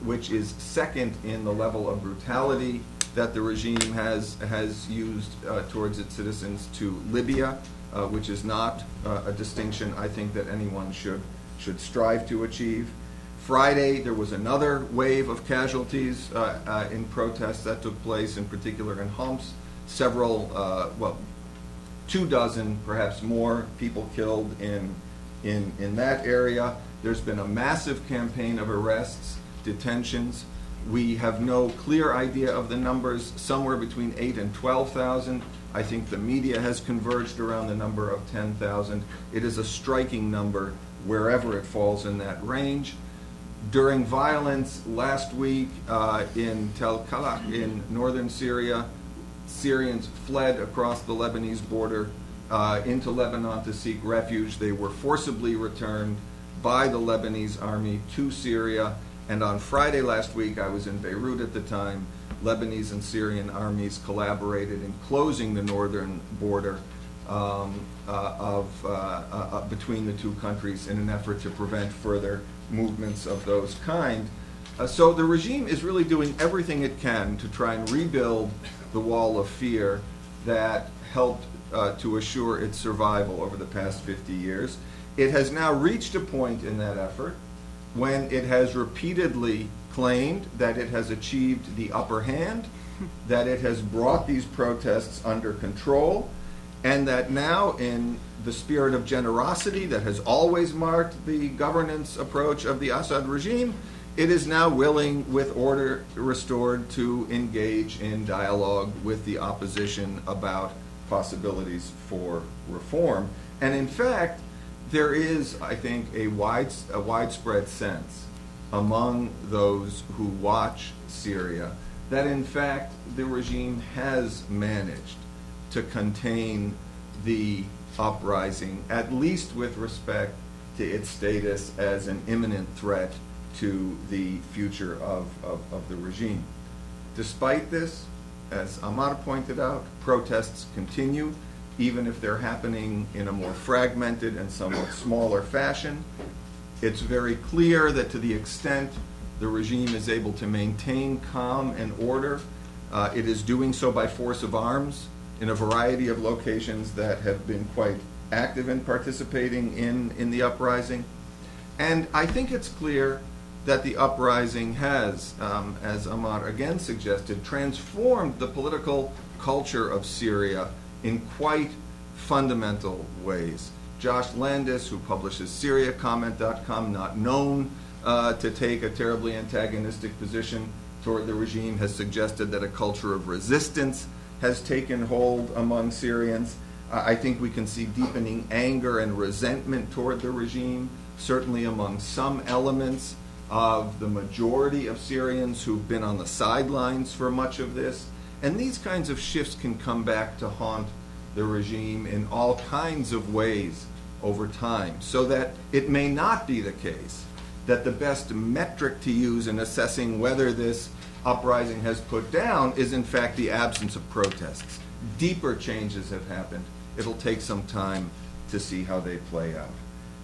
which is second in the level of brutality that the regime has used towards its citizens, to Libya, which is not a distinction I think that anyone should strive to achieve. Friday, there was another wave of casualties in protests that took place, in particular in Homs. Several, 24, perhaps more, people killed in that area. There's been a massive campaign of arrests, detentions. We have no clear idea of the numbers, somewhere between 8,000 and 12,000. I think the media has converged around the number of 10,000. It is a striking number wherever it falls in that range. During violence last week in Tel Kalak in northern Syria, Syrians fled across the Lebanese border into Lebanon to seek refuge. They were forcibly returned by the Lebanese army to Syria. And on Friday last week, I was in Beirut at the time, Lebanese and Syrian armies collaborated in closing the northern border between the two countries in an effort to prevent further movements of those kind. So the regime is really doing everything it can to try and rebuild the wall of fear that helped to assure its survival over the past 50 years. It has now reached a point in that effort when it has repeatedly claimed that it has achieved the upper hand, that it has brought these protests under control, and that now, in the spirit of generosity that has always marked the governance approach of the Assad regime, it is now willing, with order restored, to engage in dialogue with the opposition about possibilities for reform. And in fact, there is, I think, a widespread sense among those who watch Syria that, in fact, the regime has managed to contain the uprising, at least with respect to its status as an imminent threat to the future of the regime. Despite this, as Ammar pointed out, protests continue, even if they're happening in a more fragmented and somewhat smaller fashion. It's very clear that to the extent the regime is able to maintain calm and order, it is doing so by force of arms in a variety of locations that have been quite active in participating in the uprising. And I think it's clear that the uprising has, as Ammar again suggested, transformed the political culture of Syria in quite fundamental ways. Josh Landis, who publishes SyriaComment.com, not known to take a terribly antagonistic position toward the regime, has suggested that a culture of resistance has taken hold among Syrians. I think we can see deepening anger and resentment toward the regime, certainly among some elements of the majority of Syrians who've been on the sidelines for much of this. And these kinds of shifts can come back to haunt the regime in all kinds of ways over time, so that it may not be the case that the best metric to use in assessing whether this uprising has put down is in fact the absence of protests. Deeper changes have happened. It'll take some time to see how they play out.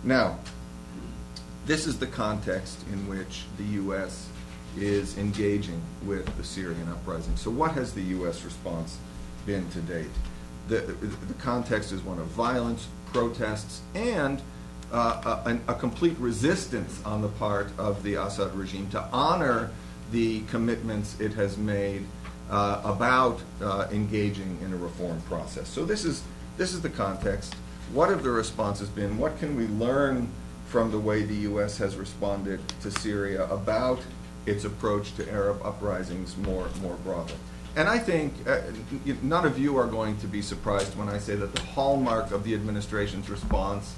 Now, this is the context in which the U.S. is engaging with the Syrian uprising. So what has the U.S. response been to date? The context is one of violence, protests, and a complete resistance on the part of the Assad regime to honor the commitments it has made about engaging in a reform process. So this is the context. What have the responses been? What can we learn from the way the U.S. has responded to Syria about its approach to Arab uprisings more broadly? And I think none of you are going to be surprised when I say that the hallmark of the administration's response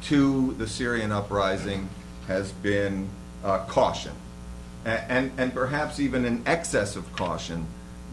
to the Syrian uprising has been caution, and perhaps even an excess of caution,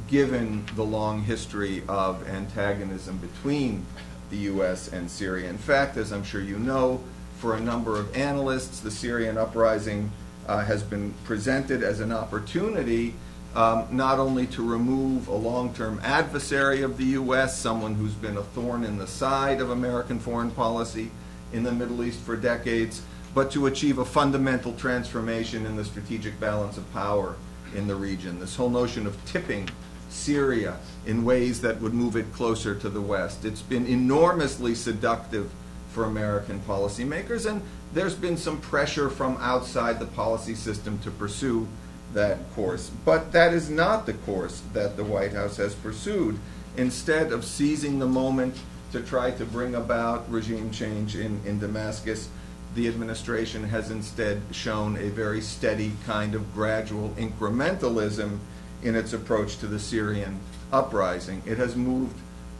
given the long history of antagonism between the U.S. and Syria. In fact, as I'm sure you know, for a number of analysts, the Syrian uprising has been presented as an opportunity not only to remove a long-term adversary of the U.S., someone who's been a thorn in the side of American foreign policy in the Middle East for decades, but to achieve a fundamental transformation in the strategic balance of power in the region. This whole notion of tipping Syria in ways that would move it closer to the West. It's been enormously seductive for American policymakers, and there's been some pressure from outside the policy system to pursue that course. But that is not the course that the White House has pursued. Instead of seizing the moment to try to bring about regime change in Damascus, the administration has instead shown a very steady kind of gradual incrementalism in its approach to the Syrian uprising. It has moved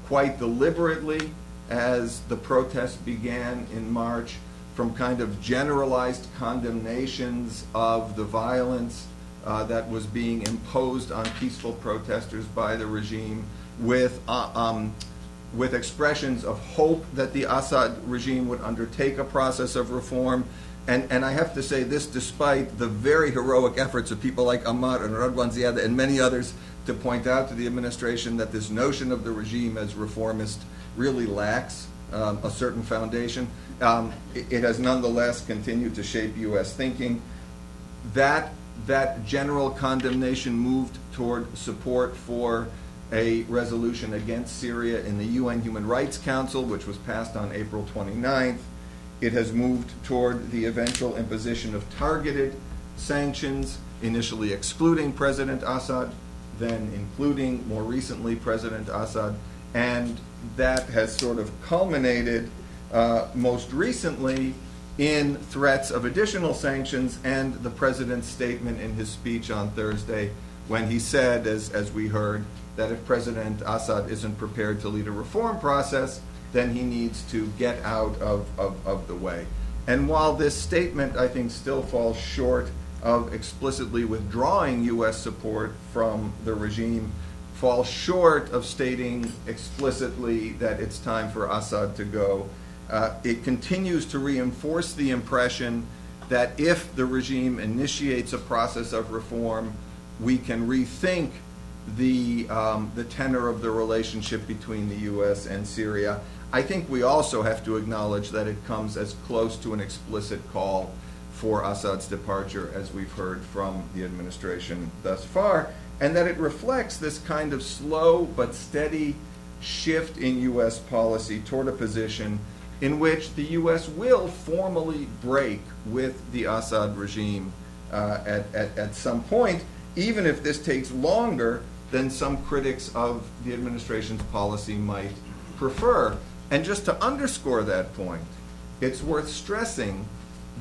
quite deliberately as the protests began in March from kind of generalized condemnations of the violence that was being imposed on peaceful protesters by the regime, with expressions of hope that the Assad regime would undertake a process of reform. And I have to say this despite the very heroic efforts of people like Ammar and Radwan Ziada and many others to point out to the administration that this notion of the regime as reformist really lacks a certain foundation. It has nonetheless continued to shape U.S. thinking. That general condemnation moved toward support for a resolution against Syria in the UN Human Rights Council, which was passed on April 29th. It has moved toward the eventual imposition of targeted sanctions, initially excluding President Assad, then including, more recently, President Assad, and that has sort of culminated most recently in threats of additional sanctions and the president's statement in his speech on Thursday when he said, as we heard, that if President Assad isn't prepared to lead a reform process, then he needs to get out of the way. And while this statement, I think, still falls short of explicitly withdrawing U.S. support from the regime, falls short of stating explicitly that it's time for Assad to go, it continues to reinforce the impression that if the regime initiates a process of reform, we can rethink the tenor of the relationship between the U.S. and Syria. I think we also have to acknowledge that it comes as close to an explicit call for Assad's departure as we've heard from the administration thus far, and that it reflects this kind of slow but steady shift in U.S. policy toward a position in which the U.S. will formally break with the Assad regime at some point, even if this takes longer than some critics of the administration's policy might prefer. And just to underscore that point, it's worth stressing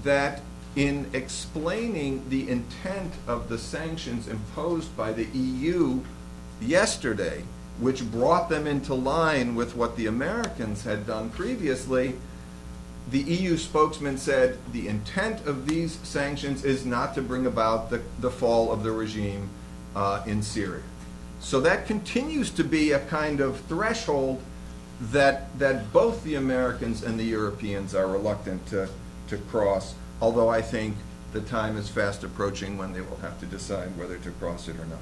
that in explaining the intent of the sanctions imposed by the EU yesterday, which brought them into line with what the Americans had done previously, the EU spokesman said the intent of these sanctions is not to bring about the fall of the regime in Syria. So that continues to be a kind of threshold that both the Americans and the Europeans are reluctant to cross, although I think the time is fast approaching when they will have to decide whether to cross it or not.